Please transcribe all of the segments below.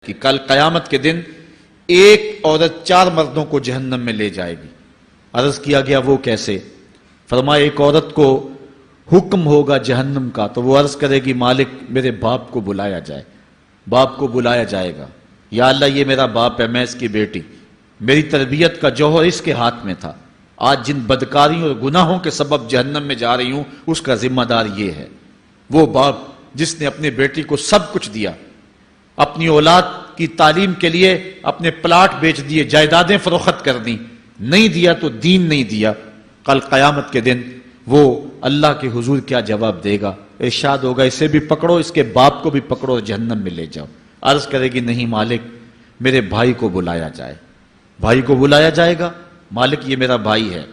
کہ کل قیامت کے دن ایک عورت 4 مردوں کو جہنم میں لے جائے گی۔ عرض کیا گیا وہ کیسے؟ فرمایا ایک عورت کو حکم ہوگا جہنم کا تو وہ عرض کرے گی مالک میرے باپ کو بلایا جائے۔ باپ کو بلایا جائے گا، یا اللہ یہ میرا باپ ہے، میں اس کی بیٹی، میری تربیت کا جوہر اس کے ہاتھ میں تھا، آج جن بدکاریوں اور گناہوں کے سبب جہنم میں جا رہی ہوں اس کا ذمہ دار یہ ہے۔ وہ باپ جس نے اپنی بیٹی کو سب کچھ دیا، اپنی اولاد کی تعلیم کے لیے اپنے پلاٹ بیچ دیے، جائیدادیں فروخت کر دی، نہیں دیا تو دین نہیں دیا، کل قیامت کے دن وہ اللہ کے حضور کیا جواب دے گا؟ ارشاد ہوگا اسے بھی پکڑو، اس کے باپ کو بھی پکڑو اور جہنم میں لے جاؤ۔ عرض کرے گی نہیں مالک میرے بھائی کو بلایا جائے۔ بھائی کو بلایا جائے گا، مالک یہ میرا بھائی ہے،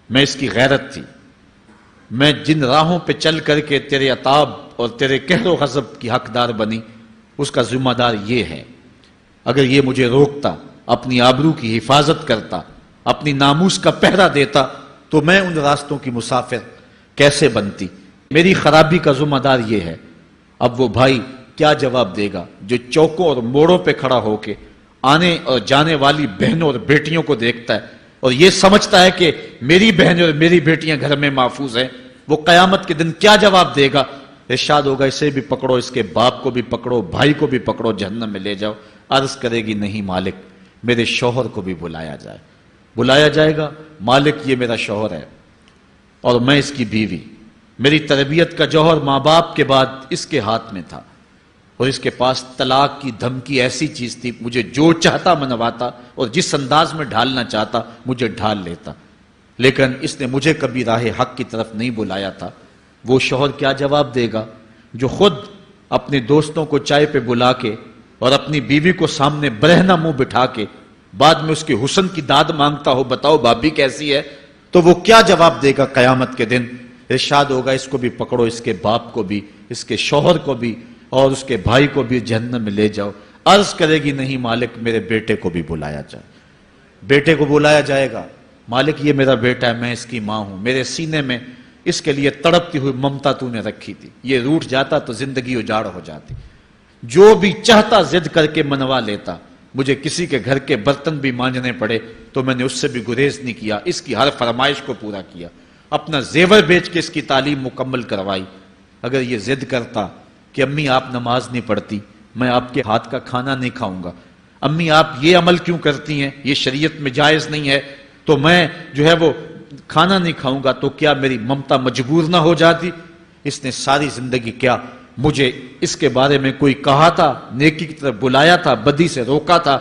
میں اس کی غیرت تھی، میں جن راہوں پہ چل کر کے تیرے عتاب اور تیرے قہر و غضب کی حقدار بنی اس کا ذمہ دار یہ ہے، اگر یہ مجھے روکتا، اپنی آبرو کی حفاظت کرتا، اپنی ناموس کا پہرا دیتا تو میں ان راستوں کی مسافر کیسے بنتی؟ میری خرابی کا ذمہ دار یہ ہے۔ اب وہ بھائی کیا جواب دے گا جو چوکوں اور موڑوں پہ کھڑا ہو کے آنے اور جانے والی بہنوں اور بیٹیوں کو دیکھتا ہے اور یہ سمجھتا ہے کہ میری بہنیں اور میری بیٹیاں گھر میں محفوظ ہیں؟ وہ قیامت کے دن کیا جواب دے گا؟ ارشاد ہوگا اسے بھی پکڑو، اس کے باپ کو بھی پکڑو، بھائی کو بھی پکڑو، جہنم میں لے جاؤ۔ عرض کرے گی نہیں مالک میرے شوہر کو بھی بلایا جائے۔ بلایا جائے گا، مالک یہ میرا شوہر ہے اور میں اس کی بیوی، میری تربیت کا جوہر ماں باپ کے بعد اس کے ہاتھ میں تھا اور اس کے پاس طلاق کی دھمکی ایسی چیز تھی، مجھے جو چاہتا منواتا اور جس انداز میں ڈھالنا چاہتا مجھے ڈھال لیتا، لیکن اس نے مجھے کبھی راہ حق کی طرف نہیں بلایا تھا۔ وہ شوہر کیا جواب دے گا جو خود اپنے دوستوں کو چائے پہ بلا کے اور اپنی بیوی کو سامنے برہنہ منہ بٹھا کے بعد میں اس کے حسن کی داد مانگتا ہو، بتاؤ بھابی کیسی ہے؟ تو وہ کیا جواب دے گا قیامت کے دن؟ ارشاد ہوگا اس کو بھی پکڑو، اس کے باپ کو بھی، اس کے شوہر کو بھی اور اس کے بھائی کو بھی جہنم میں لے جاؤ۔ عرض کرے گی نہیں مالک میرے بیٹے کو بھی بلایا جائے۔ بیٹے کو بلایا جائے گا، مالک یہ میرا بیٹا ہے، میں اس کی ماں ہوں، میرے سینے میں اس کے لیے تڑپتی ہوئی ممتا تو نے رکھی تھی، یہ روٹھ جاتا تو زندگی اجاڑ ہو جاتی، جو بھی چاہتا ضد کر کے منوا لیتا، مجھے کسی کے گھر کے برتن بھی مانجنے پڑے تو میں نے اس سے بھی گریز نہیں کیا، اس کی ہر فرمائش کو پورا کیا، اپنا زیور بیچ کے اس کی تعلیم مکمل کروائی۔ اگر یہ ضد کرتا کہ امی آپ نماز نہیں پڑھتی، میں آپ کے ہاتھ کا کھانا نہیں کھاؤں گا، امی آپ یہ عمل کیوں کرتی ہیں، یہ شریعت میں جائز نہیں ہے، تو میں جو ہے وہ کھانا نہیں کھاؤں گا، تو کیا میری ممتا مجبور نہ ہو جاتی؟ اس نے ساری زندگی کیا مجھے اس کے بارے میں کوئی کہا تھا، نیکی کی طرف بلایا تھا، بدی سے روکا تھا؟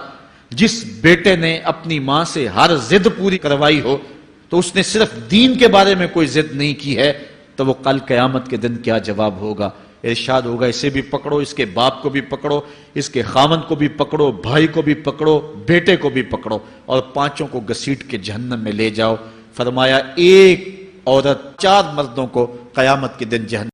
جس بیٹے نے اپنی ماں سے ہر ضد پوری کروائی ہو تو اس نے صرف دین کے بارے میں کوئی ضد نہیں کی ہے، تو وہ کل قیامت کے دن کیا جواب ہوگا؟ ارشاد ہوگا اسے بھی پکڑو، اس کے باپ کو بھی پکڑو، اس کے خاوند کو بھی پکڑو، بھائی کو بھی پکڑو، بیٹے کو بھی پکڑو اور 5 کو گھسیٹ کے جہنم میں لے جاؤ۔ فرمایا ایک عورت 4 مردوں کو قیامت کے دن جہنم